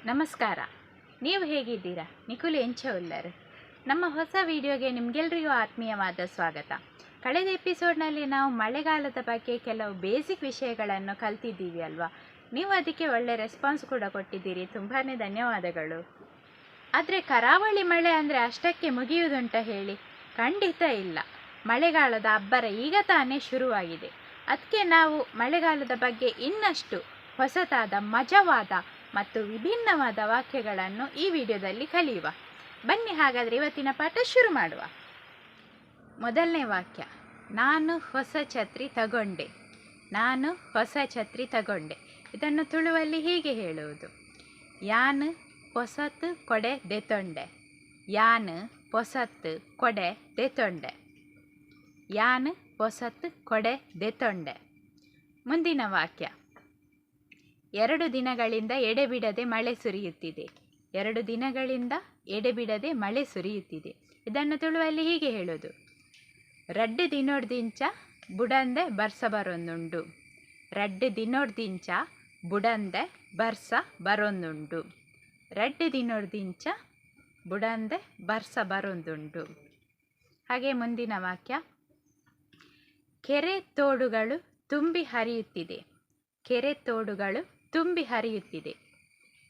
ನಮಸ್ಕಾರ. ನೀವು ಹೇಗಿದ್ದೀರಾ? ನಿಖುಲ್ ಎಂಚವುಲ್ಲರು. ನಮ್ಮ ಹೊಸ ವಿಡಿಯೋಗೆ ನಿಮಗೆಲ್ಲರಿಗೂ ಆತ್ಮೀಯವಾದ ಸ್ವಾಗತ. ಕಳೆದ ಎಪಿಸೋಡ್ನಲ್ಲಿ ನಾವು ಮಳೆಗಾಲದ ಬಗ್ಗೆ ಕೆಲವು ಬೇಸಿಕ್ ವಿಷಯಗಳನ್ನು ಕಲ್ತಿದ್ದೀವಿ ಅಲ್ವಾ? ನೀವು ಅದಕ್ಕೆ ಒಳ್ಳೆ ರೆಸ್ಪಾನ್ಸ್ ಕೂಡ ಕೊಟ್ಟಿದ್ದೀರಿ. ತುಂಬಾ ಧನ್ಯವಾದಗಳು. ಆದರೆ ಕರಾವಳಿ ಮಳೆ ಅಂದರೆ ಅಷ್ಟಕ್ಕೆ ಮುಗಿಯುವುದುಂಟ ಹೇಳಿ? ಖಂಡಿತ ಇಲ್ಲ. ಮಳೆಗಾಲದ ಅಬ್ಬರ ಈಗ ತಾನೇ ಶುರುವಾಗಿದೆ. ಅದಕ್ಕೆ ನಾವು ಮಳೆಗಾಲದ ಬಗ್ಗೆ ಇನ್ನಷ್ಟು ಹೊಸತಾದ ಮಜವಾದ ಮತ್ತು ವಿಭಿನ್ನವಾದ ವಾಕ್ಯಗಳನ್ನು ಈ ವಿಡಿಯೋದಲ್ಲಿ ಕಲಿಯುವ. ಬನ್ನಿ ಹಾಗಾದರೆ ಇವತ್ತಿನ ಪಾಠ ಶುರು ಮಾಡುವ. ಮೊದಲನೇ ವಾಕ್ಯ, ನಾನು ಹೊಸ ಛತ್ರಿ ತಗೊಂಡೆ. ನಾನು ಹೊಸ ಛತ್ರಿ ತಗೊಂಡೆ. ಇದನ್ನು ತುಳುವಲ್ಲಿ ಹೀಗೆ ಹೇಳುವುದು: ಯಾನು ಪೊಸತ್ತು ಕೊಡೆ ದೆತೊಂಡೆ. ಯಾನು ಪೊಸತ್ತು ಕೊಡೆ ದೆತೊಂಡೆ. ಯಾನು ಪೊಸತ್ತು ಕೊಡೆ ದೆತೊಂಡೆ. ಮುಂದಿನ ವಾಕ್ಯ, 2 ದಿನಗಳಿಂದ ಎಡೆಬಿಡದೆ ಮಳೆ ಸುರಿಯುತ್ತಿದೆ. 2 ದಿನಗಳಿಂದ ಎಡೆಬಿಡದೆ ಮಳೆ ಸುರಿಯುತ್ತಿದೆ. ಇದನ್ನು ತುಳುವಲ್ಲಿ ಹೀಗೆ ಹೇಳೋದು: ರಡ್ಡು ದಿನೋಡ್ದಿಂಚ ಬುಡಂದೆ ಬರ್ಸ ಬರೊಂದುಂಡು. ರಡ್ಡು ದಿನೋಡ್ದಿಂಚ ಬುಡಂದೆ ಬರ್ಸ ಬರೊಂದುಂಡು. ರಡ್ಡು ದಿನೋಡ್ದಿಂಚ ಬುಡಂದೆ ಬರ್ಸ ಬರೊಂದುಂಡು. ಹಾಗೆ ಮುಂದಿನ ವಾಕ್ಯ, ಕೆರೆ ತೋಡುಗಳು ತುಂಬಿ ಹರಿಯುತ್ತಿದೆ. ಕೆರೆ ತೋಡುಗಳು ತುಂಬಿ ಹರಿಯುತ್ತಿದೆ.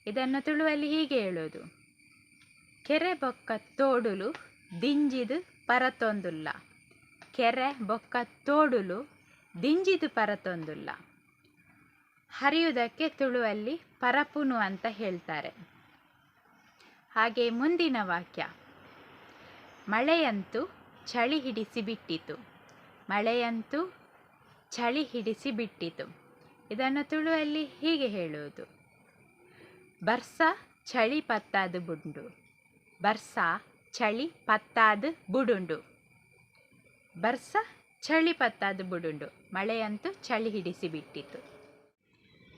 ಇದನ್ನು ತುಳುವಲ್ಲಿ ಹೀಗೆ ಹೇಳೋದು: ಕೆರೆ ಬೊಕ್ಕ ತೋಡುಲು ದಿಂಜಿದು ಪರತೊಂದುಲ್ಲ. ಕೆರೆ ಬೊಕ್ಕ ತೋಡುಲು ದಿಂಜಿದು ಪರತೊಂದುಲ್ಲ. ಹರಿಯುವುದಕ್ಕೆ ತುಳುವಲ್ಲಿ ಪರಪುನು ಅಂತ ಹೇಳ್ತಾರೆ. ಹಾಗೆ ಮುಂದಿನ ವಾಕ್ಯ, ಮಳೆಯಂತೂ ಚಳಿ ಹಿಡಿಸಿ ಬಿಟ್ಟಿತು. ಮಳೆಯಂತೂ ಚಳಿ ಹಿಡಿಸಿ ಬಿಟ್ಟಿತು. ಇದನ್ನು ತುಳುವಲ್ಲಿ ಹೀಗೆ ಹೇಳುವುದು: ಬರ್ಸ ಚಳಿ ಪತ್ತಾದು ಬುಂಡು. ಬರ್ಸ ಚಳಿ ಪತ್ತಾದು ಬುಡುಂಡು. ಬರ್ಸ ಚಳಿ ಪತ್ತಾದು ಬುಡುಂಡು. ಮಳೆಯಂತೂ ಚಳಿ ಹಿಡಿಸಿ ಬಿಟ್ಟಿತು.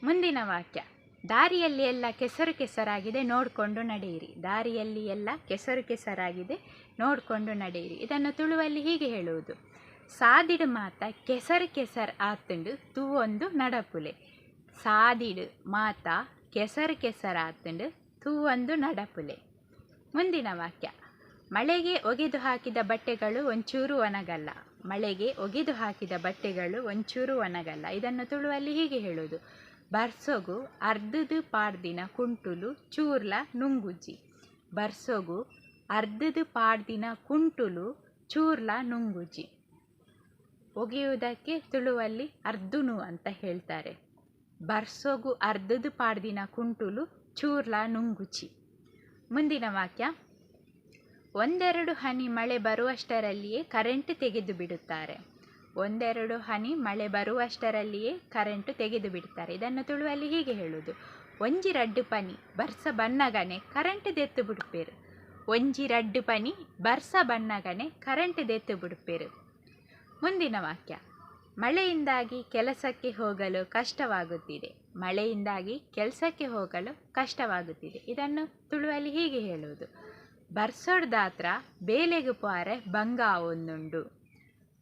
ಮುಂದಿನ ವಾಕ್ಯ, ದಾರಿಯಲ್ಲಿ ಎಲ್ಲ ಕೆಸರು ಕೆಸರಾಗಿದೆ, ನೋಡಿಕೊಂಡು ನಡೆಯಿರಿ. ದಾರಿಯಲ್ಲಿ ಎಲ್ಲ ಕೆಸರು ಕೆಸರಾಗಿದೆ, ನೋಡಿಕೊಂಡು ನಡೆಯಿರಿ. ಇದನ್ನು ತುಳುವಲ್ಲಿ ಹೀಗೆ ಹೇಳುವುದು: ಸಾದಿಡು ಮಾತ ಕೆಸರು ಕೆಸರು ಆತುಂಡು ತೂವೊಂದು ನಡಪುಲೆ. ಸಾದಿಡು ಮಾತ ಕೆಸರು ಕೆಸರು ಆತುಂಡು ತೂವೊಂದು ನಡಪುಲೆ. ಮುಂದಿನ ವಾಕ್ಯ, ಮಳೆಗೆ ಒಗೆದು ಹಾಕಿದ ಬಟ್ಟೆಗಳು ಒಂಚೂರು ಒಣಗಲ್ಲ. ಮಳೆಗೆ ಒಗೆದು ಹಾಕಿದ ಬಟ್ಟೆಗಳು ಒಂಚೂರು ಒಣಗಲ್ಲ. ಇದನ್ನು ತುಳುವಲ್ಲಿ ಹೀಗೆ ಹೇಳುವುದು: ಬರ್ಸೊಗು ಅರ್ಧದು ಪಾಡ್ದಿನ ಕುಂಟುಲು ಚೂರ್ಲ ನುಂಗುಜಿ. ಬರ್ಸೊಗು ಅರ್ಧದು ಪಾಡ್ದಿನ ಕುಂಟುಲು ಚೂರ್ಲ ನುಂಗುಜಿ. ಒಗೆಯುವುದಕ್ಕೆ ತುಳುವಲ್ಲಿ ಅರ್ದುನು ಅಂತ ಹೇಳ್ತಾರೆ. ಬರ್ಸೊಗು ಅರ್ಧದು ಪಾಡ್ದಿನ ಕುಂಟುಲು ಚೂರ್ಲ ನುಂಗುಚಿ. ಮುಂದಿನ ವಾಕ್ಯ, 1-2 ಹನಿ ಮಳೆ ಬರುವಷ್ಟರಲ್ಲಿಯೇ ಕರೆಂಟ್ ತೆಗೆದು ಬಿಡುತ್ತಾರೆ. 1-2 ಹನಿ ಮಳೆ ಬರುವಷ್ಟರಲ್ಲಿಯೇ ಕರೆಂಟು ತೆಗೆದು ಬಿಡ್ತಾರೆ. ಇದನ್ನು ತುಳುವಲ್ಲಿ ಹೀಗೆ ಹೇಳುವುದು: ಒಂಜಿ ರಡ್ಡು ಪನಿ ಬರ್ಸ ಬಣ್ಣಗನೆ ಕರೆಂಟ್ ದೆತ್ತು ಬಿಡುಪೇರು. ಒಂಜಿ ರಡ್ಡು ಪನಿ ಬರ್ಸ ಬಣ್ಣಗನೆ ಕರೆಂಟ್ ದೆತ್ತು ಬಿಡುಪೇರು. ಮುಂದಿನ ವಾಕ್ಯ, ಮಳೆಯಿಂದಾಗಿ ಕೆಲಸಕ್ಕೆ ಹೋಗಲು ಕಷ್ಟವಾಗುತ್ತಿದೆ. ಮಳೆಯಿಂದಾಗಿ ಕೆಲಸಕ್ಕೆ ಹೋಗಲು ಕಷ್ಟವಾಗುತ್ತಿದೆ. ಇದನ್ನು ತುಳುವಲ್ಲಿ ಹೀಗೆ ಹೇಳುವುದು: ಬರ್ಸೊಡ್ದಾತ್ರ ಬೇಲೆಗು ಪಾರೆ ಬಂಗಾವೊಂದುಂಡು.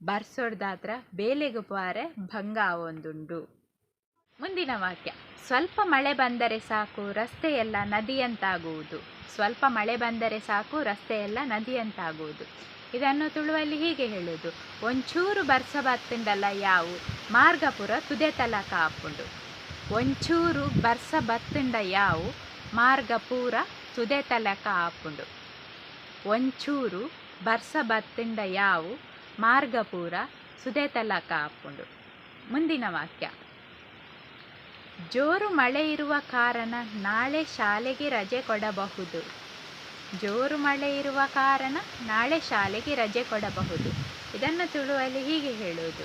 ಬರ್ಸೊಡ್ದಾತ್ರ ಬೇಲೆಗು ಪಾರೆ ಬಂಗಾವೊಂದುಂಡು. ಮುಂದಿನ ವಾಕ್ಯ, ಸ್ವಲ್ಪ ಮಳೆ ಬಂದರೆ ಸಾಕು ರಸ್ತೆಯೆಲ್ಲ ನದಿಯಂತಾಗುವುದು. ಸ್ವಲ್ಪ ಮಳೆ ಬಂದರೆ ಸಾಕು ರಸ್ತೆಯೆಲ್ಲ ನದಿಯಂತಾಗುವುದು. ಇದನ್ನು ತುಳುವಲ್ಲಿ ಹೀಗೆ ಹೇಳುವುದು: ಒಂಚೂರು ಬರ್ಸ ಬತ್ತುಂಡಲ್ಲ ಯಾವು ಮಾರ್ಗಪುರ ತುದೆ ತಲಕ ಆಪುಂಡು. ಒಂಚೂರು ಬರ್ಸ ಬತ್ತುಂಡ ಯಾವು ಮಾರ್ಗಪೂರ ತುದೆ ತಲಕ ಆಪುಂಡು. ಒಂಚೂರು ಬರ್ಸ ಬತ್ತುಂಡ ಯಾವು ಮಾರ್ಗಪೂರ ಸುದೆ ತಲಕ ಆಪುಂಡು. ಮುಂದಿನ ವಾಕ್ಯ, ಜೋರು ಮಳೆ ಇರುವ ಕಾರಣ ನಾಳೆ ಶಾಲೆಗೆ ರಜೆ ಕೊಡಬಹುದು. ಜೋರು ಮಳೆ ಇರುವ ಕಾರಣ ನಾಳೆ ಶಾಲೆಗೆ ರಜೆ ಕೊಡಬಹುದು. ಇದನ್ನು ತುಳುವಲ್ಲಿ ಹೀಗೆ ಹೇಳುವುದು: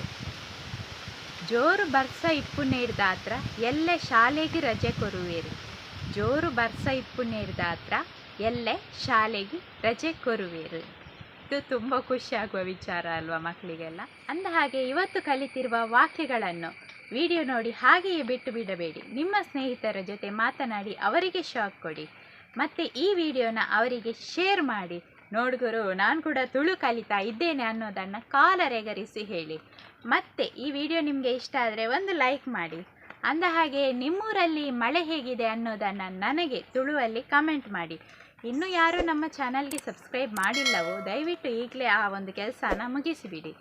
ಜೋರು ಬರ್ಸ ಇಪ್ಪು ನೇರ್ದಾತ್ರ ಎಲ್ಲೆ ಶಾಲೆಗೆ ರಜೆ ಕೊರುವೇರು. ಜೋರು ಬರ್ಸ ಇಪ್ಪು ನೇರ್ದಾತ್ರ ಎಲ್ಲೆ ಶಾಲೆಗೆ ರಜೆ ಕೊರುವೇರು. ಇದು ತುಂಬ ಖುಷಿಯಾಗುವ ವಿಚಾರ ಅಲ್ವಾ ಮಕ್ಕಳಿಗೆಲ್ಲ? ಅಂದ ಹಾಗೆ ಇವತ್ತು ಕಲಿತಿರುವ ವಾಕ್ಯಗಳನ್ನು ವಿಡಿಯೋ ನೋಡಿ ಹಾಗೆಯೇ ಬಿಟ್ಟು ಬಿಡಬೇಡಿ. ನಿಮ್ಮ ಸ್ನೇಹಿತರ ಜೊತೆ ಮಾತನಾಡಿ ಅವರಿಗೆ ಶಾಕ್ ಕೊಡಿ. ಮತ್ತು ಈ ವಿಡಿಯೋನ ಅವರಿಗೆ ಶೇರ್ ಮಾಡಿ. ನೋಡ್ಗುರು, ನಾನು ಕೂಡ ತುಳು ಕಲಿತಾ ಇದ್ದೇನೆ ಅನ್ನೋದನ್ನು ಕಾಲರೆಗರಿಸಿ ಹೇಳಿ. ಮತ್ತು ಈ ವಿಡಿಯೋ ನಿಮಗೆ ಇಷ್ಟ ಆದರೆ ಒಂದು ಲೈಕ್ ಮಾಡಿ. ಅಂದ ಹಾಗೆ ನಿಮ್ಮೂರಲ್ಲಿ ಮಳೆ ಹೇಗಿದೆ ಅನ್ನೋದನ್ನು ನನಗೆ ತುಳುವಲ್ಲಿ ಕಮೆಂಟ್ ಮಾಡಿ. ಇನ್ನೂ ಯಾರು ನಮ್ಮ ಚಾನಲ್ಗೆ ಸಬ್ಸ್ಕ್ರೈಬ್ ಮಾಡಿಲ್ಲವೋ ದಯವಿಟ್ಟು ಈಗಲೇ ಆ ಒಂದು ಕೆಲಸನ ಮುಗಿಸಿಬಿಡಿ.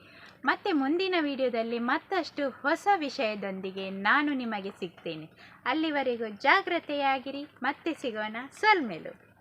ಮತ್ತೆ ಮುಂದಿನ ವಿಡಿಯೋದಲ್ಲಿ ಮತ್ತಷ್ಟು ಹೊಸ ವಿಷಯದೊಂದಿಗೆ ನಾನು ನಿಮಗೆ ಸಿಗ್ತೇನೆ. ಅಲ್ಲಿವರೆಗೂ ಜಾಗ್ರತೆಯಾಗಿರಿ. ಮತ್ತೆ ಸಿಗೋಣ ಸಲ್ಮೇಲು.